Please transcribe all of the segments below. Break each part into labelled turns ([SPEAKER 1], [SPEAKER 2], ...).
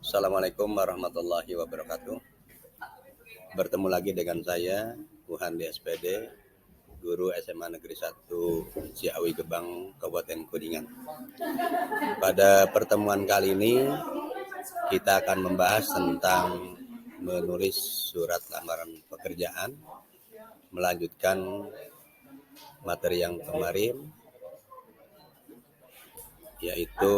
[SPEAKER 1] Assalamualaikum warahmatullahi wabarakatuh. Bertemu lagi dengan saya, Wuhandi SPD, guru SMA Negeri 1 Ciawi Gebang, Kabupaten Kuningan. Pada pertemuan kali ini, kita akan membahas tentang menulis surat lamaran pekerjaan, melanjutkan materi yang kemarin, yaitu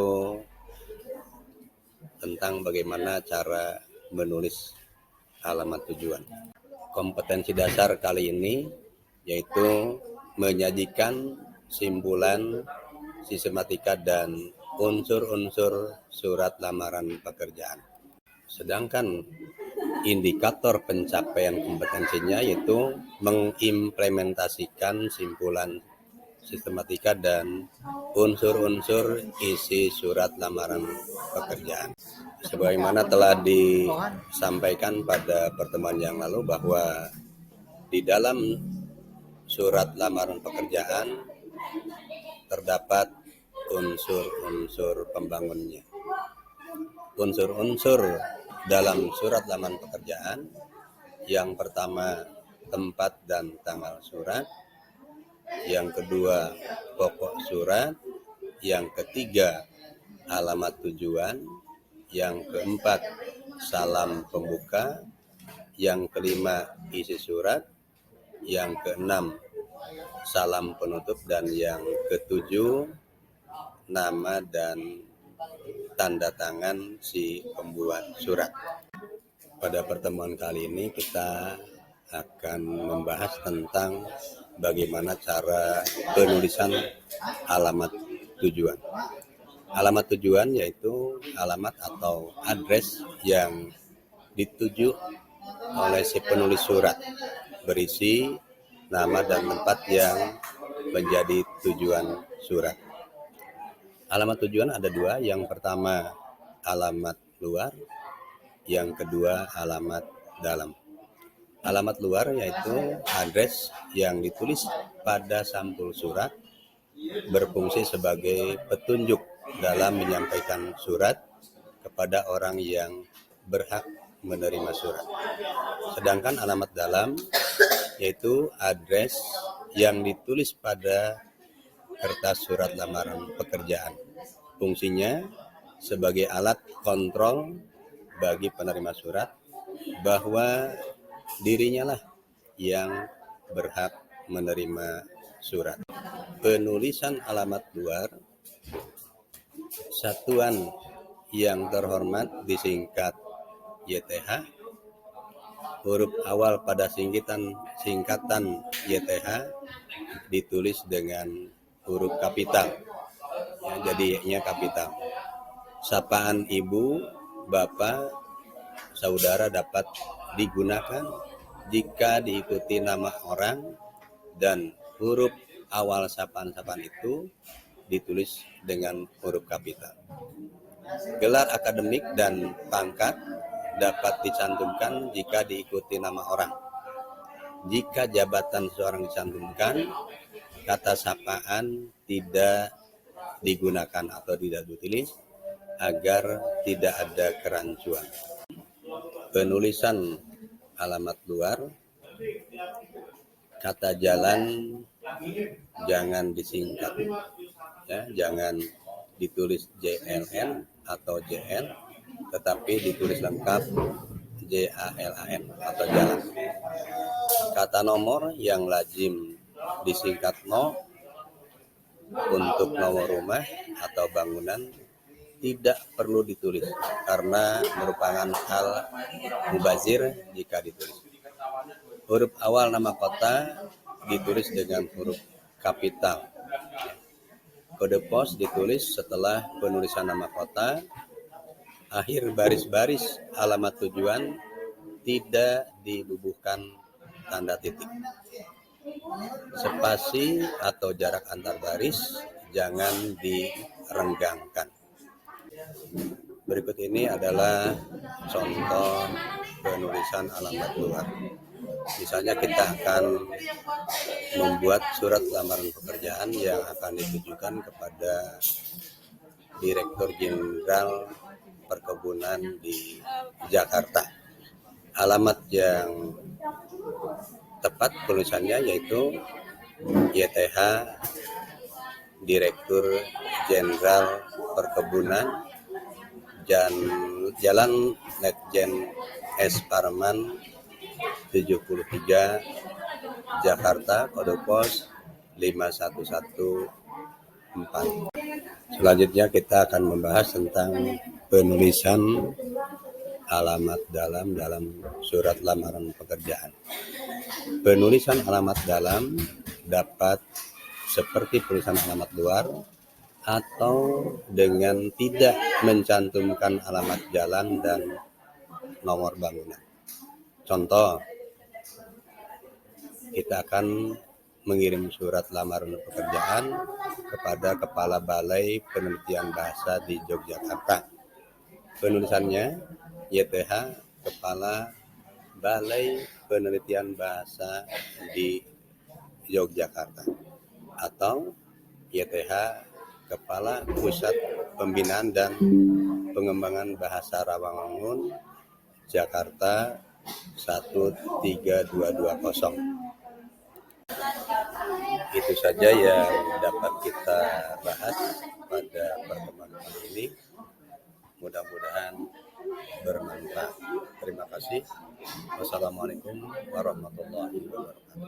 [SPEAKER 1] tentang bagaimana cara menulis alamat tujuan. Kompetensi dasar kali ini yaitu menyajikan simpulan, sistematika, dan unsur-unsur surat lamaran pekerjaan. Sedangkan indikator pencapaian kompetensinya yaitu mengimplementasikan simpulan, sistematika, dan unsur-unsur isi surat lamaran pekerjaan. Sebagaimana telah disampaikan pada pertemuan yang lalu bahwa di dalam surat lamaran pekerjaan terdapat unsur-unsur pembangunnya. Unsur-unsur dalam surat lamaran pekerjaan yang pertama tempat dan tanggal surat, yang kedua pokok surat, yang ketiga alamat tujuan, yang keempat salam pembuka, yang kelima isi surat, yang keenam salam penutup, dan yang ketujuh nama dan tanda tangan si pembuat surat. Pada pertemuan kali ini kita akan membahas tentang bagaimana cara penulisan alamat tujuan. Alamat tujuan yaitu alamat atau address yang dituju oleh si penulis surat, berisi nama dan tempat yang menjadi tujuan surat. Alamat tujuan ada dua, yang pertama alamat luar, yang kedua alamat dalam. Alamat luar yaitu address yang ditulis pada sampul surat, berfungsi sebagai petunjuk dalam menyampaikan surat kepada orang yang berhak menerima surat. Sedangkan alamat dalam yaitu address yang ditulis pada kertas surat lamaran pekerjaan. Fungsinya sebagai alat kontrol bagi penerima surat bahwa dirinya lah yang berhak menerima surat. Penulisan alamat luar, satuan yang terhormat disingkat YTH. Huruf awal pada singkatan YTH ditulis dengan huruf kapital, ya, jadi Y-nya kapital. Sapaan ibu, bapak, saudara dapat digunakan jika diikuti nama orang dan huruf awal sapaan-sapaan itu ditulis dengan huruf kapital. Gelar akademik dan pangkat dapat dicantumkan jika diikuti nama orang. Jika jabatan seseorang dicantumkan, kata sapaan tidak digunakan atau tidak ditulis agar tidak ada kerancuan. Penulisan alamat luar, kata jalan jangan disingkat, ya, jangan ditulis JLN atau JL, tetapi ditulis lengkap JALAN atau jalan. Kata nomor yang lazim disingkat no untuk nomor rumah atau bangunan tidak perlu ditulis karena merupakan hal mubazir jika ditulis. Huruf awal nama kota ditulis dengan huruf kapital. Kode pos ditulis setelah penulisan nama kota. Akhir baris-baris alamat tujuan tidak dibubuhkan tanda titik. Spasi atau jarak antar baris jangan direnggangkan. Berikut ini adalah contoh penulisan alamat luar. Misalnya kita akan membuat surat lamaran pekerjaan yang akan ditujukan kepada Direktur Jenderal Perkebunan di Jakarta. Alamat yang tepat penulisannya yaitu YTH Direktur Jenderal Perkebunan Jalan Letjen S. Parman 73 Jakarta, kode pos 5114. Selanjutnya kita akan membahas tentang penulisan alamat dalam surat lamaran pekerjaan. Penulisan alamat dalam dapat seperti penulisan alamat luar atau dengan tidak mencantumkan alamat jalan dan nomor bangunan. Contoh, kita akan mengirim surat lamaran pekerjaan kepada Kepala Balai Penelitian Bahasa di Yogyakarta. Penulisannya YTH Kepala Balai Penelitian Bahasa di Yogyakarta atau YTH Kepala Pusat Pembinaan dan Pengembangan Bahasa Rawamangun Jakarta 13220. Itu saja yang dapat kita bahas pada pertemuan kali ini. Mudah-mudahan bermanfaat. Terima kasih. Wassalamualaikum warahmatullahi wabarakatuh.